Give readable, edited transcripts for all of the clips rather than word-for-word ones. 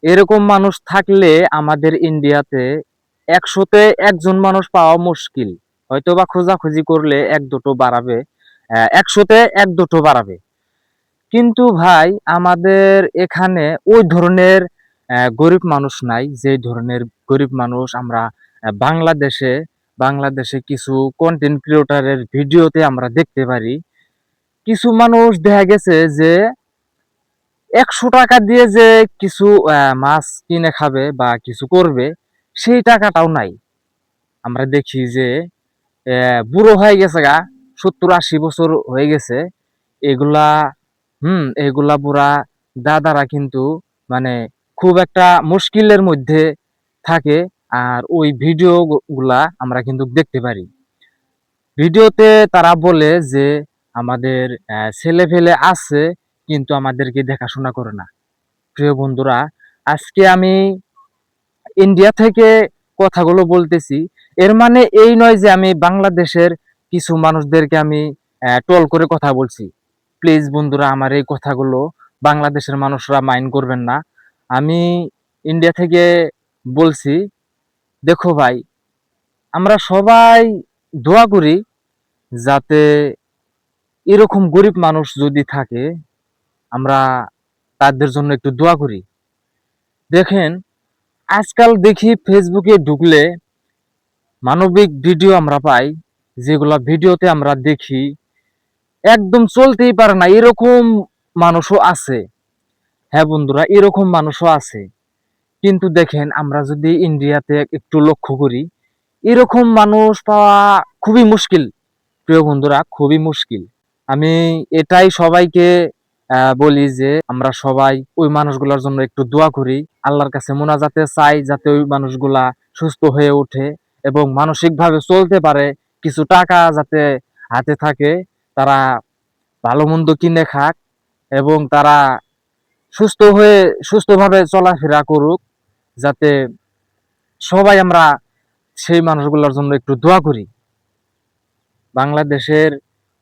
এরকম মানুষ থাকলে আমাদের ইন্ডিয়াতে ১০০-তে ১ জন মানুষ পাওয়া মুশকিল। হয়তোবা খোঁজাখুঁজি করলে ১-২টো বাড়াবে, ১০০-তে ১-২টো বাড়াবে। কিন্তু ভাই আমাদের এখানে ওই ধরনের গরিব মানুষ নাই, যে ধরনের গরিব মানুষ আমরা বাংলাদেশে কিছু কন্টেন্ট ক্রিয়েটরের ভিডিওতে আমরা দেখতে পারি। কিছু মানুষ দেখা গেছে যে ১০০ টাকা দিয়ে যে কিছু মাছ কিনে খাবে বা কিছু করবে, সেই টাকাটাও নাই। আমরা দেখি যে বুড়ো হয়ে গেছে গা, ৭০-৮০ বছর হয়ে গেছে। এগুলা এগুলা বুড়া দাদারা কিন্তু মানে খুব একটা মুশকিলের মধ্যে থাকে। আর ওই ভিডিও গুলা আমরা কিন্তু দেখতে পারি। ভিডিওতে তারা বলে যে আমাদের ছেলে-পেলে আছে কিন্তু আমাদেরকে দেখাশোনা করে না। প্রিয় বন্ধুরা, আজকে আমি ইন্ডিয়া থেকে কথাগুলো বলতেছি। এর মানে এই নয় যে আমি বাংলাদেশের কিছু মানুষদেরকে আমি ট্রোল করে কথা বলছি। প্লিজ বন্ধুরা, আমার এই কথাগুলো বাংলাদেশের মানুষরা মাইন্ড করবেন না। আমি ইন্ডিয়া থেকে বলছি, দেখো ভাই, আমরা সবাই দোয়া করি যাতে এরকম গরিব মানুষ যদি থাকে, আমরা তাদের জন্য একটু দোয়া করি। দেখেন, আজকাল দেখি ফেসবুকে ঢুকলে মানবিক ভিডিও আমরা পাই, যেগুলা ভিডিওতে আমরা দেখি একদম চলতেই পারে না, এরকম মানুষও আছে। হ্যাঁ বন্ধুরা, এরকম মানুষও আছে। কিন্তু দেখেন, আমরা যদি ইন্ডিয়াতে একটু লক্ষ্য করি, এরকম মানুষ পাওয়া খুবই মুশকিল। প্রিয় বন্ধুরা, খুবই মুশকিল। আমি এটাই সবাইকে বলি যে আমরা সবাই ওই মানুষগুলোর জন্য একটু দোয়া করি, আল্লাহর কাছে মোনাজাতে চাই যাতে ওই মানুষগুলা সুস্থ হয়ে ওঠে এবং মানসিকভাবে চলতে পারে, কিছু টাকা যাতে হাতে থাকে, তারা ভালো মন্দ কিনে খাক এবং তারা সুস্থভাবে চলাফেরা করুক, যাতে সবাই আমরা সেই মানুষগুলোর জন্য একটু দোয়া করি। বাংলাদেশের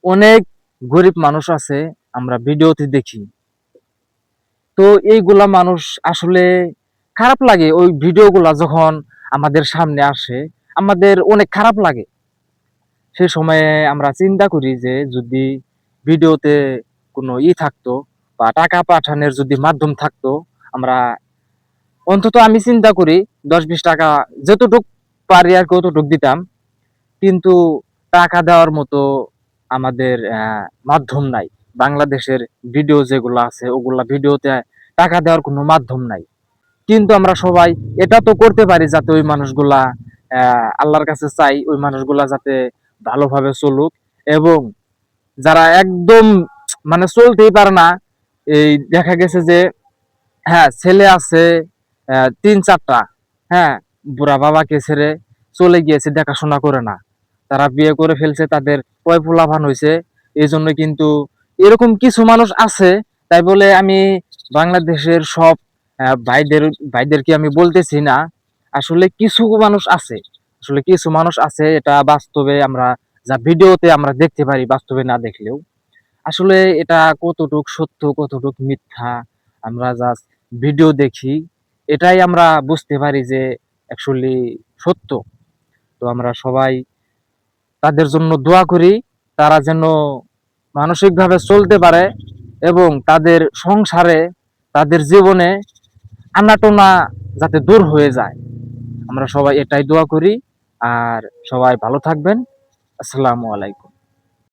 অনেক গরিব মানুষ আছে, আমরা ভিডিওতে দেখি। তো এইগুলা মানুষ আসলে খারাপ লাগে, ওই ভিডিওগুলা যখন আমাদের সামনে আসে আমাদের অনেক খারাপ লাগে। সে সময়ে আমরা চিন্তা করি যে যদি ভিডিওতে কোনো থাকতো বা টাকা পাঠানোর যদি মাধ্যম থাকতো, আমরা অন্তত আমি চিন্তা করি ১০-২০ টাকা যতটুক পারি আর কি অতটুক দিতাম। কিন্তু টাকা দেওয়ার মতো আমাদের মাধ্যম নাই। বাংলাদেশের ভিডিও যেগুলো আছে ওগুলা ভিডিওতে টাকা দেওয়ার কোনো মাধ্যম নাই। কিন্তু আমরা সবাই এটা তো করতে পারি যাতে ওই মানুষগুলা আল্লাহর কাছে চাই ওই মানুষগুলা যাতে ভালোভাবে চলুক, এবং যারা একদম মানে চলতেই পারে না, এই দেখা গেছে যে হ্যাঁ ছেলে আছে ৩-৪টা, হ্যাঁ বুড়া বাবাকে ছেড়ে চলে গিয়েছে, দেখাশোনা করে না, তারা বিয়ে করে ফেলছে, তাদের পয় পোলাপান হয়েছে। এই জন্য কিন্তু এরকম কিছু মানুষ আছে। তাই বলে আমি বাংলাদেশের সব ভাইদেরকে আমি বলতেছি না, আসলে কিছু মানুষ আছে, এটা বাস্তবে আমরা যা ভিডিওতে আমরা দেখতে পারি, বাস্তবে না দেখলেও আসলে এটা কতটুক সত্য কতটুক মিথ্যা আমরা জাস্ট ভিডিও দেখি, এটাই আমরা বুঝতে পারি যে অ্যাকচুয়ালি সত্য। তো আমরা সবাই তাদের জন্য দোয়া করি, তারা যেন মানসিকভাবে চলতে পারে এবং তাদের সংসারে, তাদের জীবনে আনাটোনা যাতে দূর হয়ে যায়। আমরা সবাই এটাই দোয়া করি। আর সবাই ভালো থাকবেন। আসসালামু আলাইকুম।